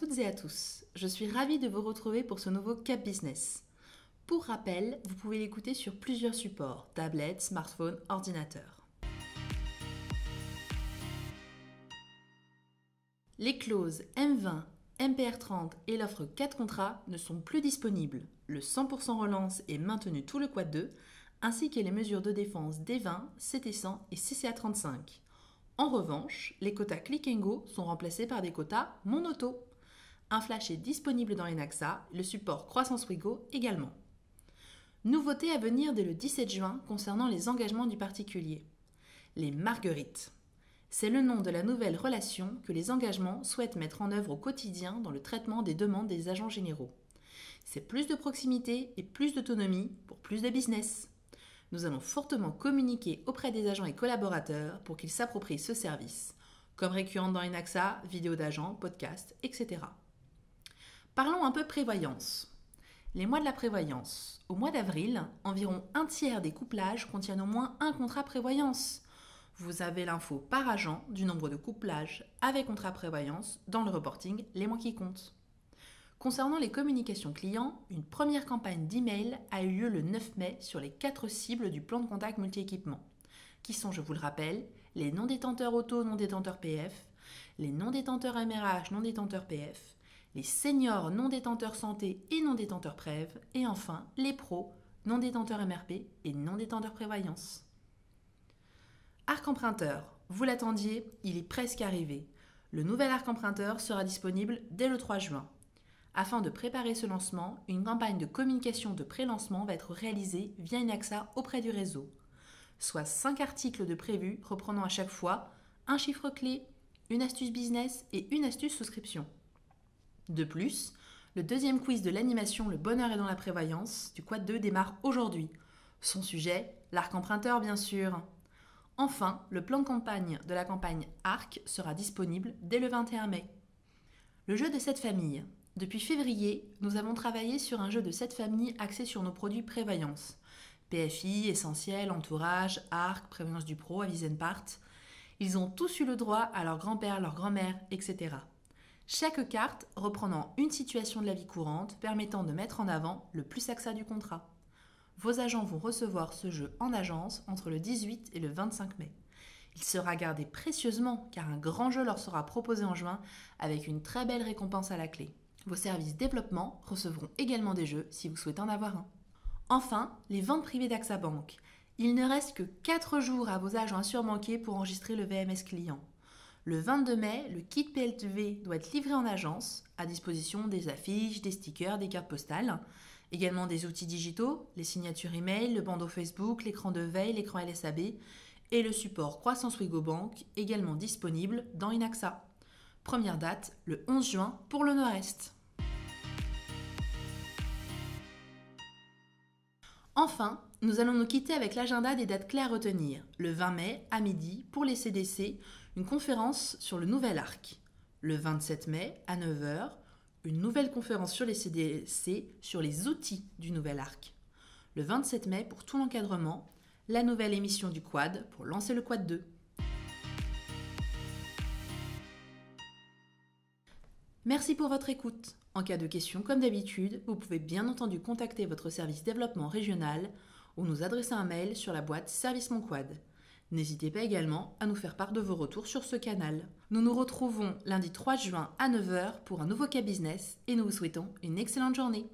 toutes et à tous, je suis ravie de vous retrouver pour ce nouveau Cap Business. Pour rappel, vous pouvez l'écouter sur plusieurs supports, tablettes, smartphones, ordinateurs. Les clauses M20, MPR30 et l'offre 4 contrats ne sont plus disponibles. Le 100% relance est maintenu tout le quad 2, ainsi que les mesures de défense D20, CT100 et CCA35. En revanche, les quotas Click & Go sont remplacés par des quotas Mon Auto. Un flash est disponible dans Enaxa, le support Croissance Wigo également. Nouveauté à venir dès le 17 juin concernant les engagements du particulier. Les marguerites. C'est le nom de la nouvelle relation que les engagements souhaitent mettre en œuvre au quotidien dans le traitement des demandes des agents généraux. C'est plus de proximité et plus d'autonomie pour plus de business. Nous allons fortement communiquer auprès des agents et collaborateurs pour qu'ils s'approprient ce service, comme récurrente dans Enaxa, vidéos d'agents, podcasts, etc. Parlons un peu prévoyance. Les mois de la prévoyance. Au mois d'avril, environ un tiers des couplages contiennent au moins un contrat prévoyance. Vous avez l'info par agent du nombre de couplages avec contrat prévoyance dans le reporting Les mois qui comptent. Concernant les communications clients, une première campagne d'email a eu lieu le 9 mai sur les 4 cibles du plan de contact multi-équipement, qui sont, je vous le rappelle, les non-détenteurs auto, non-détenteurs PF, les non-détenteurs MRH, non-détenteurs PF, les seniors non-détenteurs santé et non-détenteurs PREV, et enfin les pros, non-détenteurs MRP et non-détenteurs prévoyance. Arc emprunteur, vous l'attendiez, il est presque arrivé. Le nouvel arc emprunteur sera disponible dès le 3 juin. Afin de préparer ce lancement, une campagne de communication de pré-lancement va être réalisée via Enaxa auprès du réseau. Soit 5 articles de prévus reprenant à chaque fois un chiffre clé, une astuce business et une astuce souscription. De plus, le deuxième quiz de l'animation Le bonheur est dans la prévoyance du quad 2 démarre aujourd'hui. Son sujet, l'arc emprunteur bien sûr. Enfin, le plan de campagne de la campagne ARC sera disponible dès le 21 mai. Le jeu de cette famille. Depuis février, nous avons travaillé sur un jeu de 7 familles axé sur nos produits prévoyance. PFI, Essentiel, Entourage, Arc, Prévoyance du Pro, Avisenpart. Ils ont tous eu le droit à leur grand-père, leur grand-mère, etc. Chaque carte reprenant une situation de la vie courante permettant de mettre en avant le plus AXA du contrat. Vos agents vont recevoir ce jeu en agence entre le 18 et le 25 mai. Il sera gardé précieusement car un grand jeu leur sera proposé en juin avec une très belle récompense à la clé. Vos services développement recevront également des jeux si vous souhaitez en avoir un. Enfin, les ventes privées d'AXA Bank. Il ne reste que 4 jours à vos agents assurbanquiers pour enregistrer le VMS client. Le 22 mai, le kit PLV doit être livré en agence, à disposition des affiches, des stickers, des cartes postales, également des outils digitaux, les signatures email, le bandeau Facebook, l'écran de veille, l'écran LSAB et le support Croissance Wigo Bank, également disponible dans Enaxa. Première date, le 11 juin pour le Nord-Est. Enfin, nous allons nous quitter avec l'agenda des dates clés à retenir. Le 20 mai, à midi, pour les CDC, une conférence sur le nouvel arc. Le 27 mai, à 9h, une nouvelle conférence sur les CDC sur les outils du nouvel arc. Le 27 mai, pour tout l'encadrement, la nouvelle émission du quad pour lancer le quad 2. Merci pour votre écoute. En cas de questions, comme d'habitude, vous pouvez bien entendu contacter votre service développement régional ou nous adresser un mail sur la boîte Service Mon Quad. N'hésitez pas également à nous faire part de vos retours sur ce canal. Nous nous retrouvons lundi 3 juin à 9h pour un nouveau Cap Business et nous vous souhaitons une excellente journée.